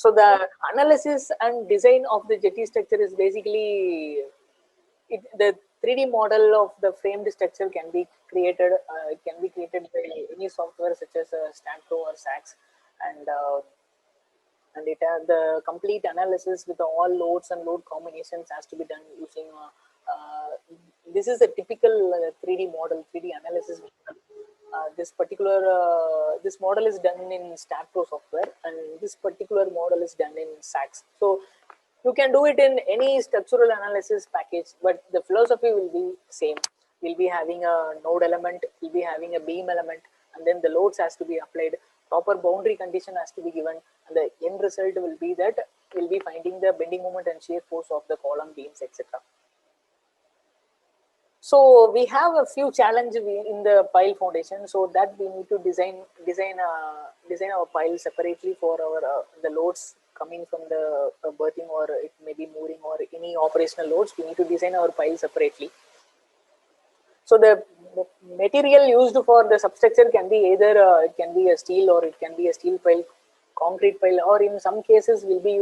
So the analysis and design of the jetty structure is basically the 3D model of the framed structure can be created. It can be created by any software such as Statpro or SAX, and it has the complete analysis with all loads and load combinations has to be done using. This is a typical 3D model, 3D analysis model. This model is done in Statpro software, and this particular model is done in SAX. So you can do it in any structural analysis package, but the philosophy will be same. We'll be having a node element, we'll be having a beam element, and then the loads has to be applied, proper boundary condition has to be given, and the end result will be that we'll be finding the bending moment and shear force of the column, beams, etc. So we have a few challenges in the pile foundation, so that we need to design our pile separately for our the loads coming from the berthing, or it may be mooring or any operational loads. We need to design our pile separately. So the material used for the substructure can be either it can be a steel, or it can be a steel pile, concrete pile, or in some cases we'll be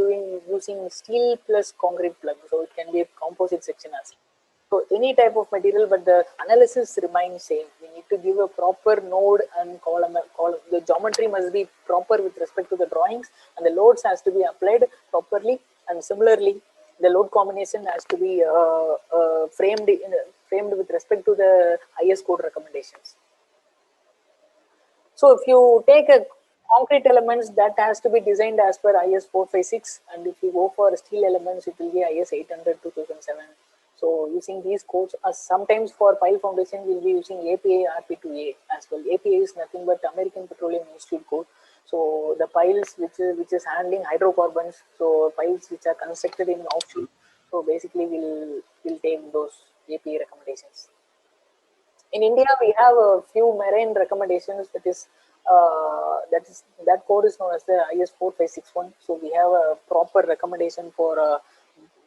using steel plus concrete plug. So it can be a composite section as well. So any type of material, but the analysis remains same. We need to give a proper node and column. The geometry must be proper with respect to the drawings, and the loads has to be applied properly. And similarly, the load combination has to be framed with respect to the IS code recommendations. So if you take a concrete elements, that has to be designed as per IS 456, and if you go for steel elements, it will be IS 800 2007. So using these codes, sometimes for pile foundation, we'll be using APA RP2A as well. APA is nothing but American Petroleum Institute code. So the piles which is handling hydrocarbons, so piles which are constructed in offshore. So basically, we'll take those APA recommendations. In India, we have a few marine recommendations. That code is known as the IS 4561. So we have a proper recommendation for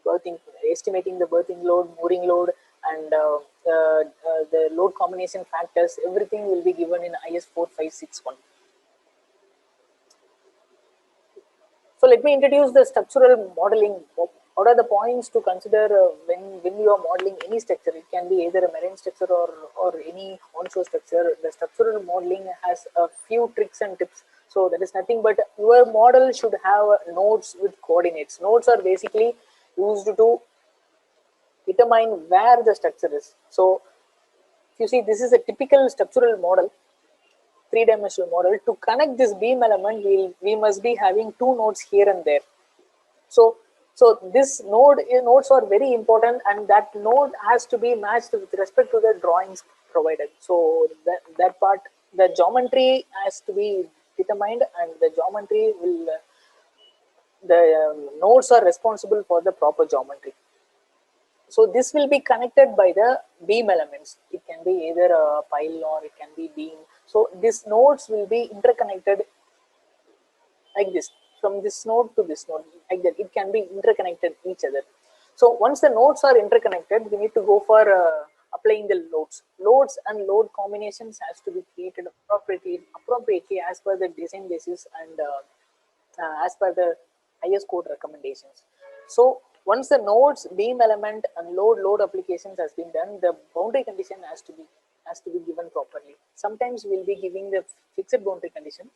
berthing, estimating the berthing load, mooring load, and the load combination factors. Everything will be given in IS 4561. So let me introduce the structural modeling. What are the points to consider when you are modeling any structure? It can be either a marine structure or any onshore structure. The structural modeling has a few tricks and tips. So that is nothing but your model should have nodes with coordinates. Nodes are basically used to determine where the structure is. So if you see, this is a typical structural model, three-dimensional model. To connect this beam element, we must be having two nodes here and there. So this nodes are very important, and that node has to be matched with respect to the drawings provided. So that part, the geometry has to be determined, and the geometry will the nodes are responsible for the proper geometry. So this will be connected by the beam elements. It can be either a pile or it can be beam. So these nodes will be interconnected like this, from this node to this node, like that. It can be interconnected each other. So once the nodes are interconnected, we need to go for applying the loads. Loads and load combinations has to be created appropriately as per the design basis and as per the IS code recommendations. So once the nodes, beam element, and load applications has been done, the boundary condition has to be given properly. Sometimes we'll be giving the fixed boundary condition.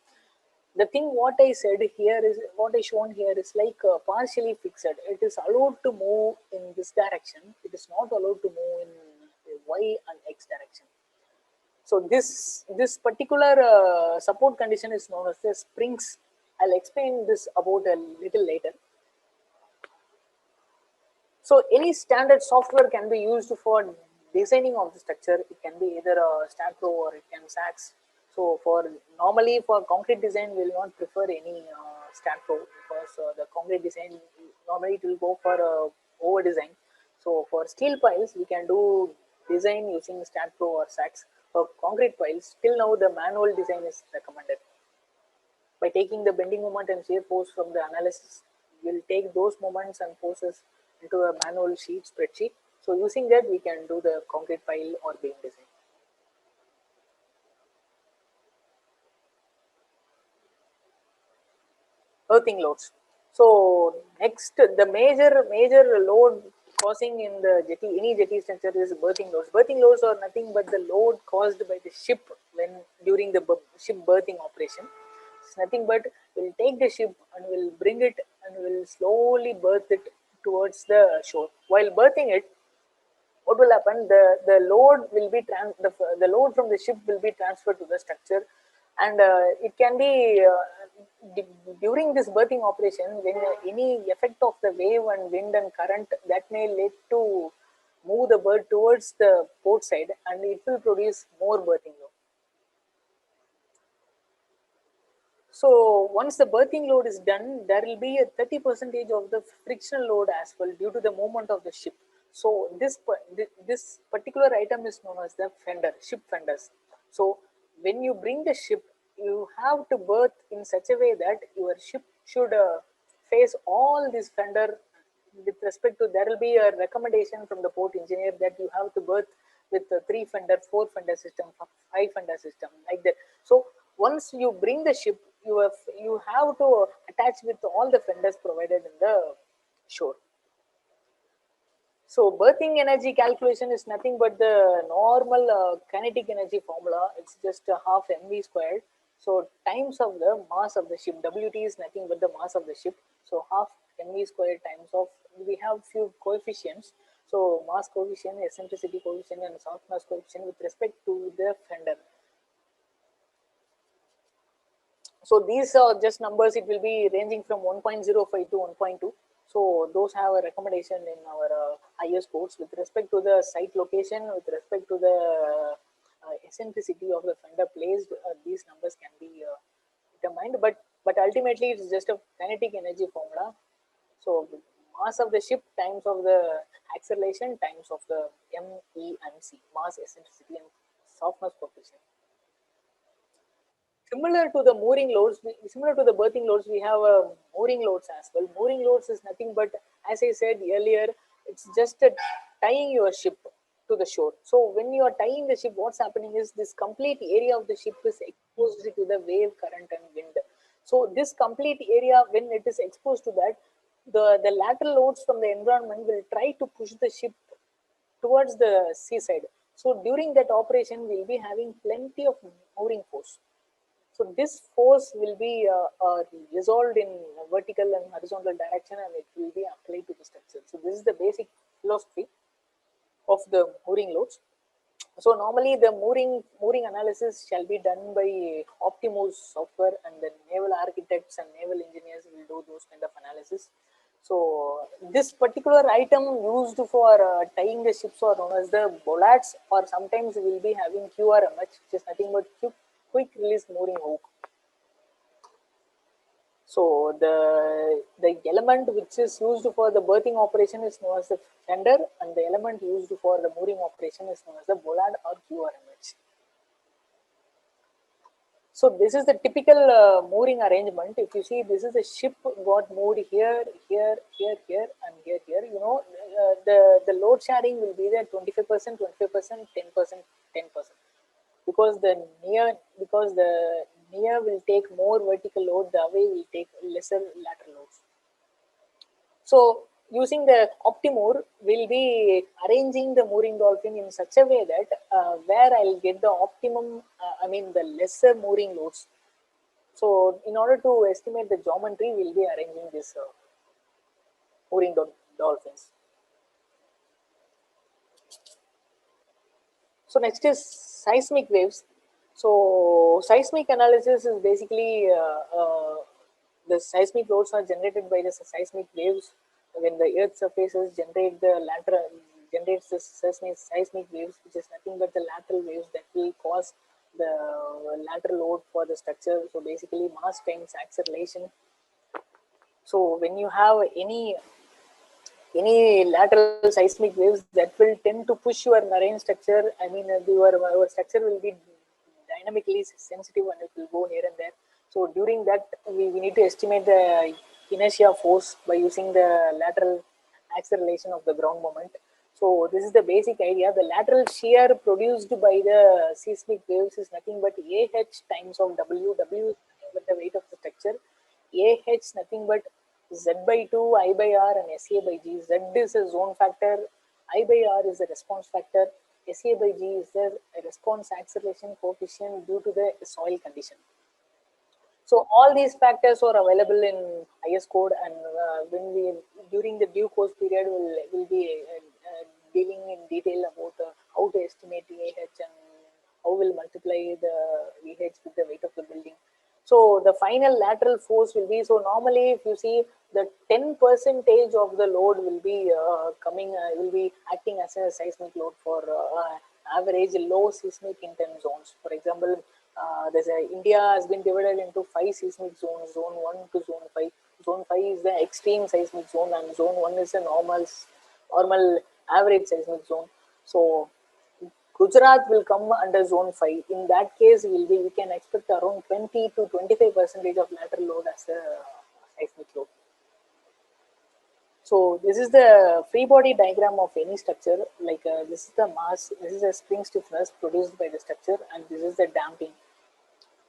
The thing what I said here is, what I shown here is like partially fixed. It is allowed to move in this direction. It is not allowed to move in Y and X direction. So this particular support condition is known as the springs. I'll explain this about a little later. So any standard software can be used for designing of the structure. It can be either a Statpro or it can SAX. So normally for concrete design, we will not prefer any Statpro, because the concrete design normally it will go for over design. So for steel piles, we can do design using Statpro or SAX. For concrete piles, till now the manual design is recommended. By taking the bending moment and shear force from the analysis, we'll take those moments and forces into a manual spreadsheet. So using that, we can do the concrete pile or beam design. Earthing loads. So next, the major load causing in the jetty, any jetty structure, is berthing loads. Berthing loads are nothing but the load caused by the ship when during the ship berthing operation. It's nothing but we'll take the ship and we'll bring it and we'll slowly berth it towards the shore. While berthing it, what will happen, the load will be the load from the ship will be transferred to the structure, and it can be during this berthing operation, when any effect of the wave and wind and current, that may lead to move the bird towards the port side, and it will produce more berthing load. So once the berthing load is done, there will be a 30% of the frictional load as well due to the movement of the ship. So this particular item is known as the fender, ship fenders. So when you bring the ship, you have to berth in such a way that your ship should face all this fender. With respect to, there will be a recommendation from the port engineer that you have to berth with a 3 fender, 4 fender system, 5 fender system, like that. So once you bring the ship, you have to attach with all the fenders provided in the shore. So berthing energy calculation is nothing but the normal kinetic energy formula. It's just half mv squared. So times of the mass of the ship. Wt is nothing but the mass of the ship. So half mv squared times of, we have few coefficients. So mass coefficient, eccentricity coefficient, and soft mass coefficient with respect to the fender. So these are just numbers. It will be ranging from 1.05 to 1.2. So those have a recommendation in our IS codes with respect to the site location, with respect to the eccentricity of the fender placed. These numbers can be determined, but ultimately it's just a kinetic energy formula. So mass of the ship times of the acceleration times of the m, e, and c, mass, eccentricity, and softness coefficient. Similar to the mooring loads, similar to the berthing loads, we have mooring loads as well. Mooring loads is nothing but, as I said earlier, it's just tying your ship to the shore. So when you are tying the ship, what's happening is this complete area of the ship is exposed to the wave, current, and wind. So this complete area, when it is exposed to that, the lateral loads from the environment will try to push the ship towards the seaside. So during that operation, we'll be having plenty of mooring force. So this force will be resolved in vertical and horizontal direction, and it will be applied to the structure. So this is the basic philosophy of the mooring loads. So normally the mooring analysis shall be done by Optimus software, and the naval architects and naval engineers will do those kind of analysis. So this particular item used for tying the ships are known as the bollards, or sometimes we will be having QRMH, which is nothing but quick release mooring hook. So the element which is used for the berthing operation is known as the fender, and the element used for the mooring operation is known as the bollard or QRMH. So this is the typical mooring arrangement. If you see, this is a ship got moored here, here, here, here, and here, here. You know, the load sharing will be there 25%, 25%, 10%, 10%. Because the near will take more vertical load, the away will take lesser lateral loads. So using the Optimore, we'll be arranging the mooring dolphin in such a way that where I'll get the optimum, the lesser mooring loads. So in order to estimate the geometry, we'll be arranging this mooring dolphins. So next is seismic waves. So seismic analysis is basically the seismic loads are generated by the seismic waves. When the Earth's surfaces generates the seismic waves, which is nothing but the lateral waves that will cause the lateral load for the structure. So basically mass times acceleration. So when you have any lateral seismic waves, that will tend to push your marine structure. Your structure will be dynamically sensitive and it will go here and there. So during that, we need to estimate the inertia force by using the lateral acceleration of the ground moment. So this is the basic idea. The lateral shear produced by the seismic waves is nothing but AH times of W. W is nothing but the weight of the structure. AH nothing but Z by 2, I by R, and SA by G. Z is a zone factor, I by R is a response factor, SA by G is the response acceleration coefficient due to the soil condition. So all these factors are available in IS code, and when we during the due course period will be dealing in detail about how to estimate VH and how will multiply the VH with the weight of the building. So the final lateral force will be, so normally if you see the 10 percentage of the load will be will be acting as a seismic load for average low seismic intent zones. For example, India has been divided into 5 seismic zones, zone 1 to zone 5. Zone 5 is the extreme seismic zone, and zone 1 is a normal average seismic zone. So Gujarat will come under zone 5. In that case, we can expect around 20 to 25% of lateral load as a seismic load. So this is the free body diagram of any structure. Like this is the mass, this is the spring stiffness produced by the structure, and this is the damping.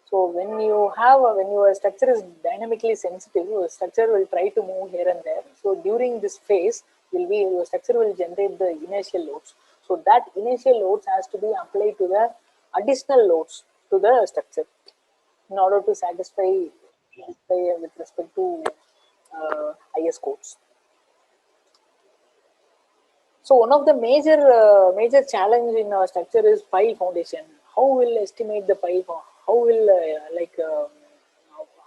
So when your structure is dynamically sensitive, your structure will try to move here and there. So during this phase, your structure will generate the inertial loads. So that inertial loads has to be applied to the additional loads to the structure in order to satisfy with respect to IS codes. So one of the major challenge in our structure is pile foundation. How will estimate the pile? How will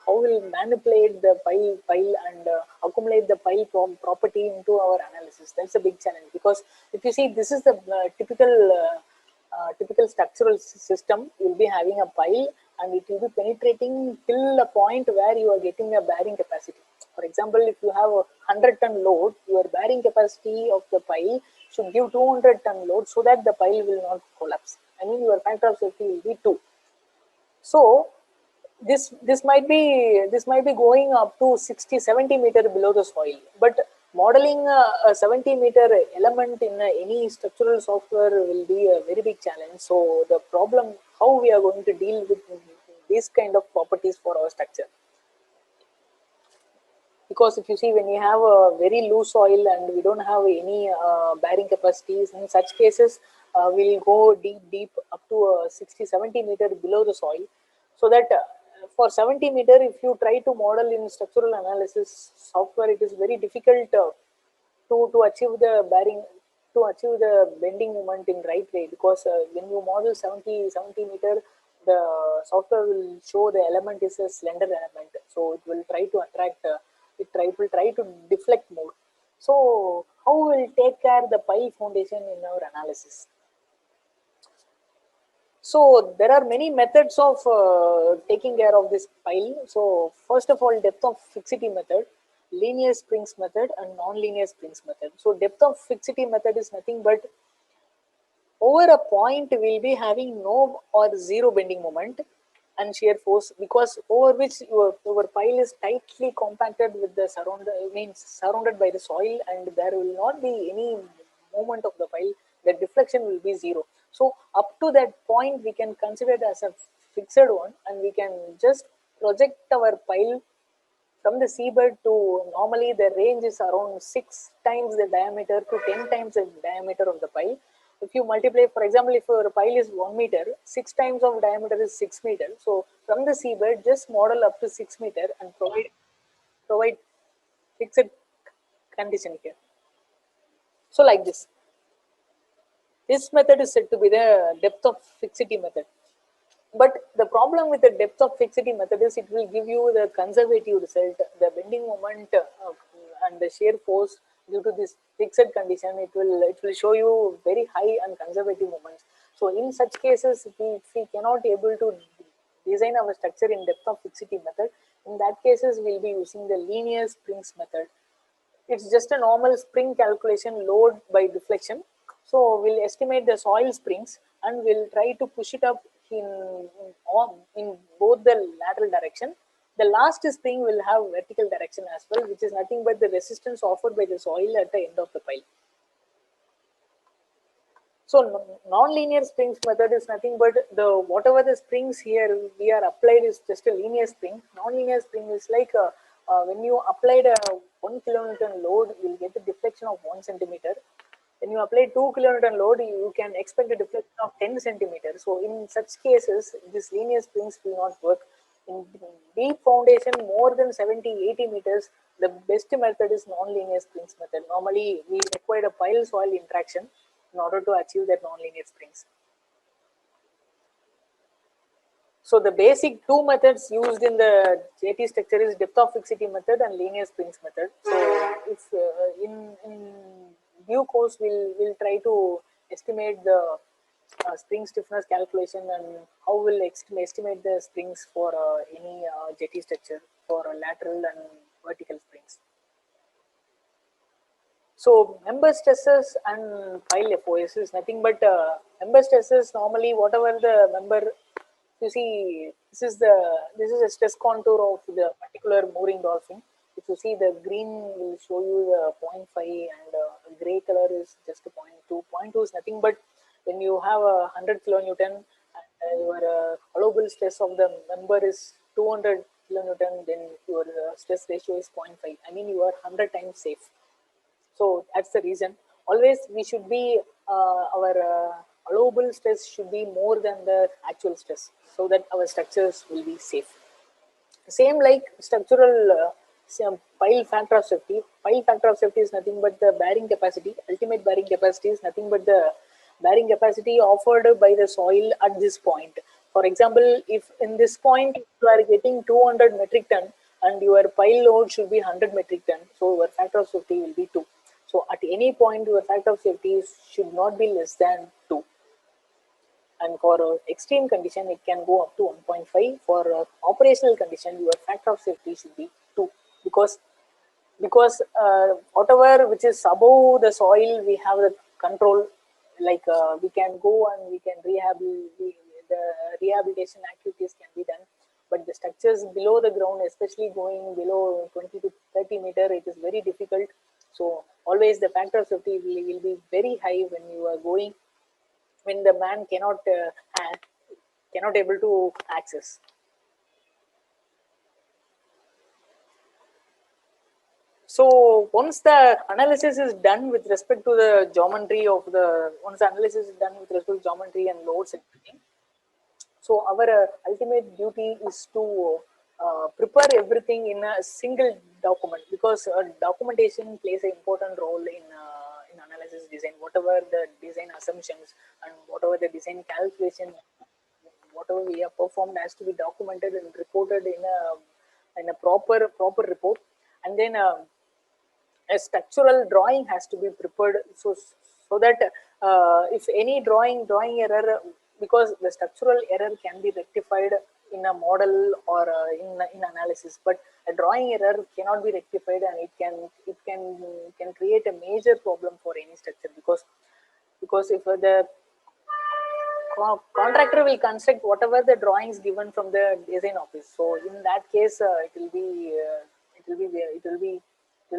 how will manipulate the pile and accumulate the pile property into our analysis? That's a big challenge, because if you see, this is the typical structural system. You'll be having a pile, and it will be penetrating till a point where you are getting a bearing capacity. For example, if you have a 100-ton load, your bearing capacity of the pile should give 200-ton load, so that the pile will not collapse. I mean, your factor of safety will be 2. So this might be going up to 60-70 meter below the soil, but modeling a 70-meter element in any structural software will be a very big challenge. So the problem, how we are going to deal with these kind of properties for our structure. Because if you see, when you have a very loose soil and we don't have any bearing capacities, in such cases we'll go deep up to 60-70 meter below the soil, so that for 70 meter, if you try to model in structural analysis software, it is very difficult to achieve the bearing, to achieve the bending moment in right way, because when you model 70 meter, the software will show the element is a slender element, so it will try to attract will try to deflect more. So how will take care the pile foundation in our analysis? So there are many methods of taking care of this pile. So first of all, depth of fixity method, linear springs method, and non-linear springs method. So depth of fixity method is nothing but over a point we'll be having no or zero bending moment and shear force, because over which your pile is tightly compacted with the surrounded by the soil, and there will not be any movement of the pile. The deflection will be zero. So up to that point we can consider it as a fixed one, and we can just project our pile from the seabed to, normally the range is around 6 times the diameter to 10 times the diameter of the pile. If you multiply, for example, if your pile is 1 meter, 6 times of diameter is 6 meter. So from the seabed, just model up to 6 meter and provide fixed condition here. So like this. This method is said to be the depth of fixity method. But the problem with the depth of fixity method is it will give you the conservative result. The bending moment and the shear force due to this fixed condition, it will show you very high and conservative moments. So in such cases, if we cannot able to design our structure in depth of fixity method, in that cases we'll be using the linear springs method. It's just a normal spring calculation, load by deflection. So we'll estimate the soil springs and we'll try to push it up in both the lateral direction. The last spring will have vertical direction as well, which is nothing but the resistance offered by the soil at the end of the pile. So non-linear springs method is nothing but whatever the springs here we are applied is just a linear spring. Non-linear spring is like when you applied a 1 kilonewton load, you will get a deflection of 1 centimeter. When you apply 2 kilonewton load, you can expect a deflection of 10 centimeters. So in such cases, this linear springs will not work. In deep foundation, more than 70-80 meters, the best method is non-linear springs method. Normally, we require a pile soil interaction in order to achieve that non-linear springs. So the basic two methods used in the JT structure is depth of fixity method and linear springs method. So if in due course we'll try to estimate the spring stiffness calculation and how we'll estimate the springs for any JT structure for lateral and vertical springs. So member stresses and pile FOS is nothing but member stresses. Normally, whatever the member, you see, this is a stress contour of the particular mooring dolphin. If you see, the green will show you the 0.5 and gray color is just a 0.2. 0.2 is nothing but when you have a 100 kilonewton and your allowable stress of the member is 200 kilonewton, then your stress ratio is 0.5. I mean, you are 100 times safe. So that's the reason. Always we should be our allowable stress should be more than the actual stress, so that our structures will be safe. Same like structural pile factor of safety. Pile factor of safety is nothing but the bearing capacity. Ultimate bearing capacity is nothing but the bearing capacity offered by the soil at this point. For example, if in this point you are getting 200 metric ton and your pile load should be 100 metric ton, so your factor of safety will be 2. So at any point, your factor of safety should not be less than 2. And for extreme condition, it can go up to 1.5. For operational condition, your factor of safety should be 2. Because whatever which is above the soil, we have the control. Like we can go and we can the rehabilitation activities can be done. But the structures below the ground, especially going below 20 to 30 meter, it is very difficult. So always the factor of safety will be very high when you are going, when the man cannot able to access. So once the analysis is done with respect to the geometry of the, once the analysis is done with respect to geometry and loads and everything, so our ultimate duty is to prepare everything in a single document, because documentation plays an important role in analysis design. Whatever the design assumptions and whatever the design calculation, whatever we have performed has to be documented and reported in a proper report, and then a structural drawing has to be prepared, so that if any drawing error, because the structural error can be rectified in a model or in analysis, but a drawing error cannot be rectified, and it can create a major problem for any structure, because if the contractor will construct whatever the drawings given from the design office, so in that case it will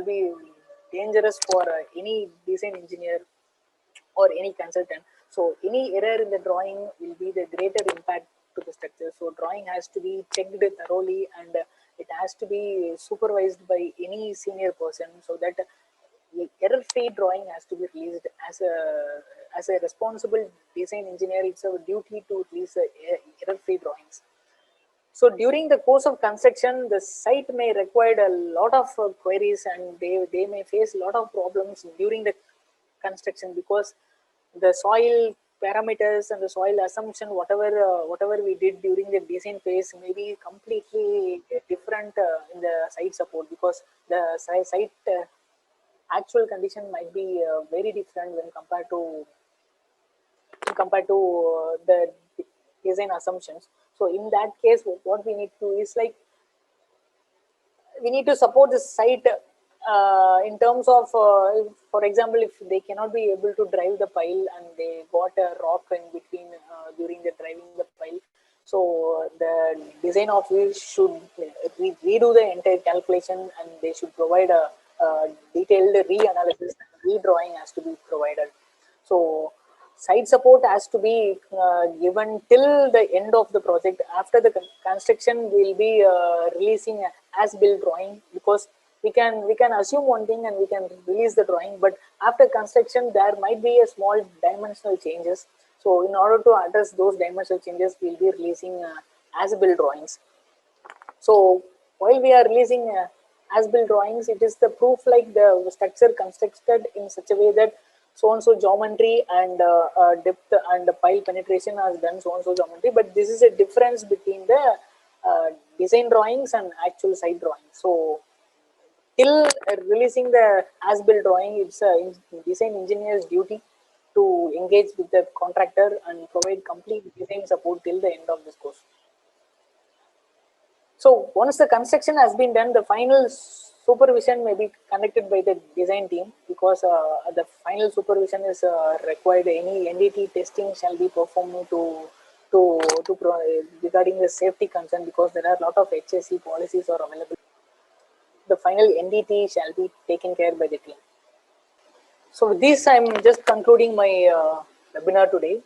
be dangerous for any design engineer or any consultant. So any error in the drawing will be the greater impact to the structure. So drawing has to be checked thoroughly, and it has to be supervised by any senior person, so that error-free drawing has to be released. As a responsible design engineer, it's our duty to release error-free drawings. So during the course of construction, the site may require a lot of queries, and they may face a lot of problems during the construction, because the soil parameters and the soil assumption, whatever we did during the design phase, may be completely different in the site support, because the site actual condition might be very different when compared to the design assumptions. So in that case, what we need to is like, we need to support the site in terms of, for example, if they cannot be able to drive the pile and they got a rock in between during the driving the pile, so the design office should redo the entire calculation, and they should provide a detailed reanalysis, and redrawing has to be provided. So site support has to be given till the end of the project. After the construction, we will be releasing as built drawing, because we can assume one thing and we can release the drawing, but after construction there might be a small dimensional changes. So in order to address those dimensional changes, we will be releasing as built drawings. So while we are releasing as-built drawings, it is the proof like the structure constructed in such a way that so and so geometry and depth and pile penetration has done so and so geometry. But this is a difference between the design drawings and actual site drawings. So till releasing the as-built drawing, it's a design engineer's duty to engage with the contractor and provide complete design support till the end of this course. So once the construction has been done, the final supervision may be conducted by the design team, because the final supervision is required. Any NDT testing shall be performed regarding the safety concern, because there are a lot of HSE policies are available. The final NDT shall be taken care by the team. So with this, I'm just concluding my webinar today.